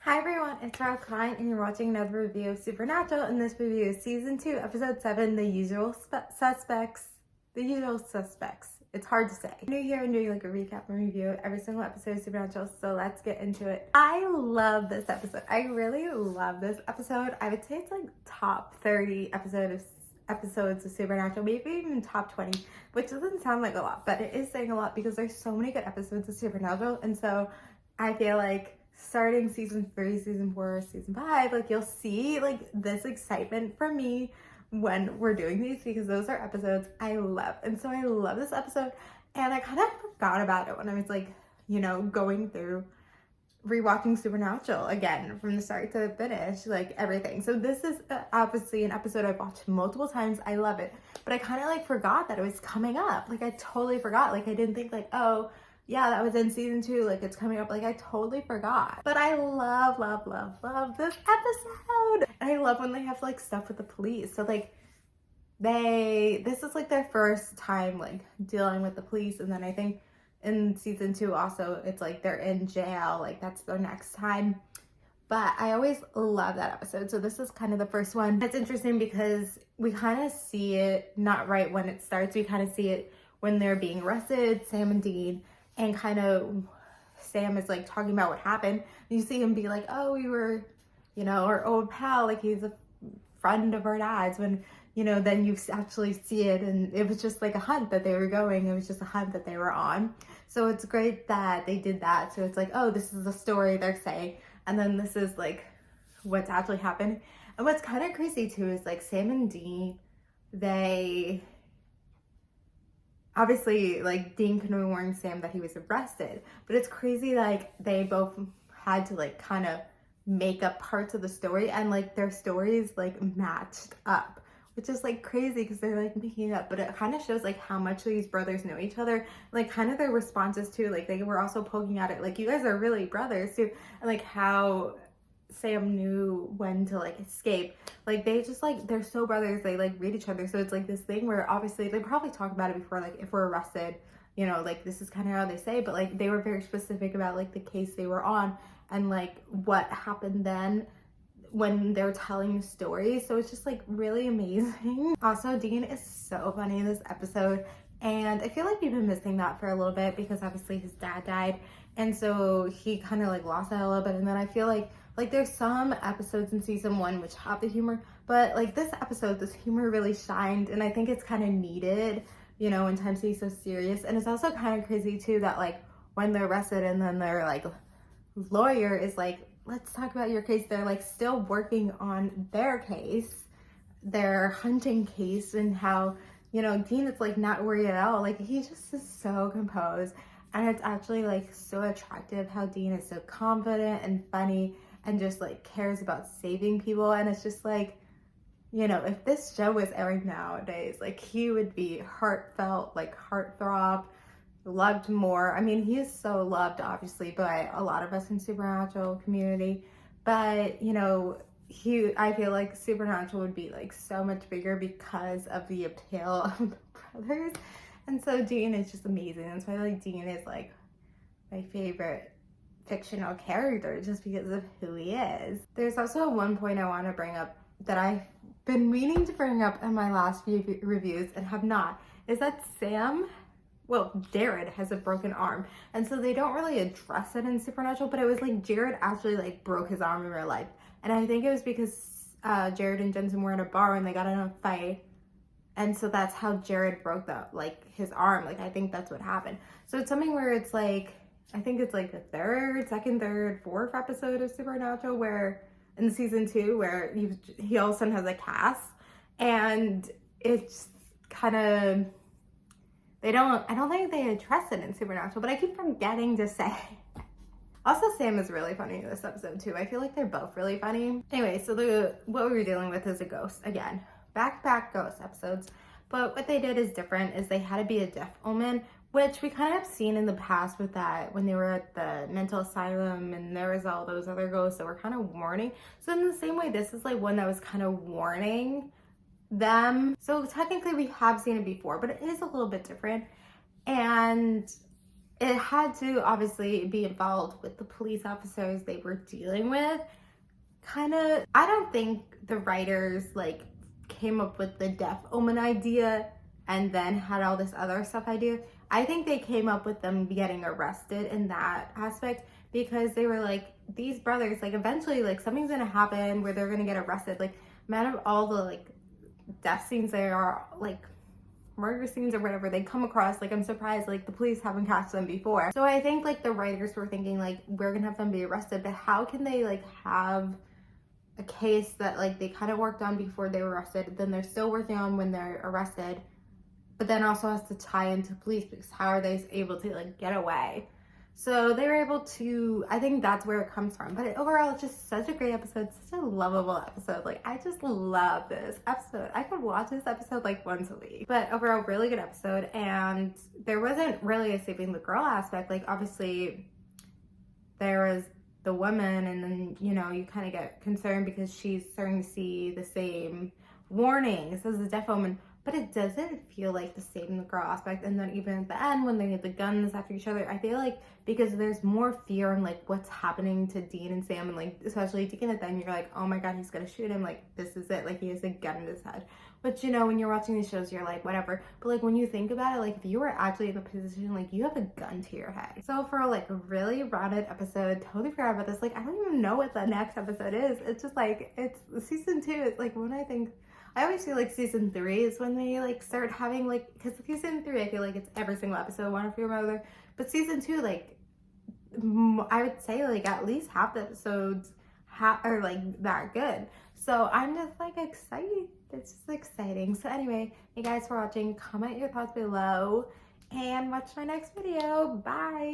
Hi everyone, it's Farah Klein and you're watching another review of Supernatural, and this review is Season 2, Episode 7, The Usual Suspects. The Usual Suspects. It's hard to say. I'm new here and doing like a recap and review of every single episode of Supernatural, so let's get into it. I love this episode. I really love this episode. I would say it's like top 30 episodes of Supernatural, maybe even top 20, which doesn't sound like a lot, but it is saying a lot because there's so many good episodes of Supernatural, and so I feel like starting season 3, season 4, season 5, like you'll see like this excitement from me when we're doing these because those are episodes I love. And so I love this episode, and I kind of forgot about it when I was like, going through rewatching Supernatural again from the start to the finish, like everything. So this is obviously an episode I've watched multiple times. I love it, but I kind of like forgot that it was coming up. Like I totally forgot. Like I didn't think like, oh yeah, that was in season 2, like it's coming up. Like I totally forgot. But I love this episode. And I love when they have like stuff with the police. So like this is like their first time like dealing with the police, and then I think in season 2 also it's like they're in jail, like that's their next time. But I always love that episode. So this is kind of the first one. It's interesting because we kind of see it not right when it starts. We kind of see it when they're being arrested, Sam and Dean, and kind of Sam is like talking about what happened. You see him be like, oh, we were, our old pal, like he's a friend of our dad's, when, then you actually see it and it was just like a hunt that they were going. It was just a hunt that they were on. So it's great that they did that. So it's like, oh, this is the story they're saying. And then this is like what's actually happened. And what's kind of crazy too is like Sam and Dean, they obviously, like, Dean could have warned Sam that he was arrested, but it's crazy, like, they both had to, like, kind of make up parts of the story, and, like, their stories, like, matched up, which is, like, crazy because they're, like, making it up, but it kind of shows, like, how much these brothers know each other, like, kind of their responses, too, like, they were also poking at it, like, you guys are really brothers, too, and, like, how Sam knew when to like escape. Like they just like, they're so brothers, they like read each other. So it's like this thing where obviously they probably talk about it before, like if we're arrested, like this is kind of how they say, but like they were very specific about like the case they were on and like what happened then when they're telling the story. So it's just like really amazing. Also, Dean is so funny in this episode, and I feel like we've been missing that for a little bit because obviously his dad died, and so he kind of like lost that a little bit. And then I feel like there's some episodes in season 1 which have the humor, but like this episode, this humor really shined, and I think it's kind of needed, in times to be so serious. And it's also kind of crazy too that like when they're arrested and then their like lawyer is like, let's talk about your case, they're like still working on their case, their hunting case, and how Dean is like not worried at all. Like he just is so composed, and it's actually like so attractive how Dean is so confident and funny and just like cares about saving people. And it's just like, if this show was airing nowadays, like he would be heartfelt, like heartthrob, loved more. I mean, he is so loved obviously by a lot of us in Supernatural community, but I feel like Supernatural would be like so much bigger because of the appeal of the brothers. And so Dean is just amazing. That's why like Dean is like my favorite fictional character, just because of who he is. There's also one point I want to bring up that I've been meaning to bring up in my last few reviews and have not, is that Jared has a broken arm, and so they don't really address it in Supernatural, but it was like Jared actually like broke his arm in real life, and I think it was because Jared and Jensen were in a bar and they got in a fight, and so that's how Jared broke his arm. Like I think that's what happened. So it's something where it's like, I think it's like the second, third, fourth episode of Supernatural where in season 2 where he all of a sudden has a cast, and it's kind of, I don't think they address it in Supernatural, but I keep forgetting to say. Also, Sam is really funny in this episode too. I feel like they're both really funny. Anyway, so what we were dealing with is a ghost again, back-to-back ghost episodes. But what they did is different, is they had to be a deaf omen, which we kind of seen in the past with that when they were at the mental asylum and there was all those other ghosts that were kind of warning. So in the same way, this is like one that was kind of warning them. So technically we have seen it before, but it is a little bit different. And it had to obviously be involved with the police officers they were dealing with. Kind of, I don't think the writers like came up with the deaf omen idea and then had all this other stuff idea. I think they came up with them getting arrested in that aspect because they were like, these brothers, like eventually like something's gonna happen where they're gonna get arrested. Like, man, of all the like death scenes there are, like murder scenes or whatever they come across, like I'm surprised like the police haven't catch them before. So I think like the writers were thinking like, we're gonna have them be arrested, but how can they like have a case that like they kind of worked on before they were arrested, then they're still working on when they're arrested, but then also has to tie into police, because how are they able to like get away? So they were able to, I think that's where it comes from. But overall, it's just such a great episode, such a lovable episode. Like, I just love this episode. I could watch this episode like once a week. But overall, really good episode. And there wasn't really a saving the girl aspect. Like, obviously, there was the woman, and then, you know, you kind of get concerned because she's starting to see the same warnings as the deaf woman. But it doesn't feel like the saving the girl aspect. And then even at the end, when they get the guns after each other, I feel like because there's more fear in like what's happening to Dean and Sam, and like especially Dean at the end, you're like, oh my god, he's gonna shoot him, like this is it, like he has a gun in his head. But you know, when you're watching these shows, you're like, whatever. But like when you think about it, like if you were actually in a position, like you have a gun to your head. So for like a really rounded episode, totally forgot about this. Like I don't even know what the next episode is. It's just like, it's season 2. It's like when I always feel like season 3 is when they like start having like, because season 3 I feel like it's every single episode, one after another. But season 2, like I would say like at least half the episodes are like that good. So I'm just like excited. It's just exciting. So anyway, you guys for watching. Comment your thoughts below and watch my next video. Bye.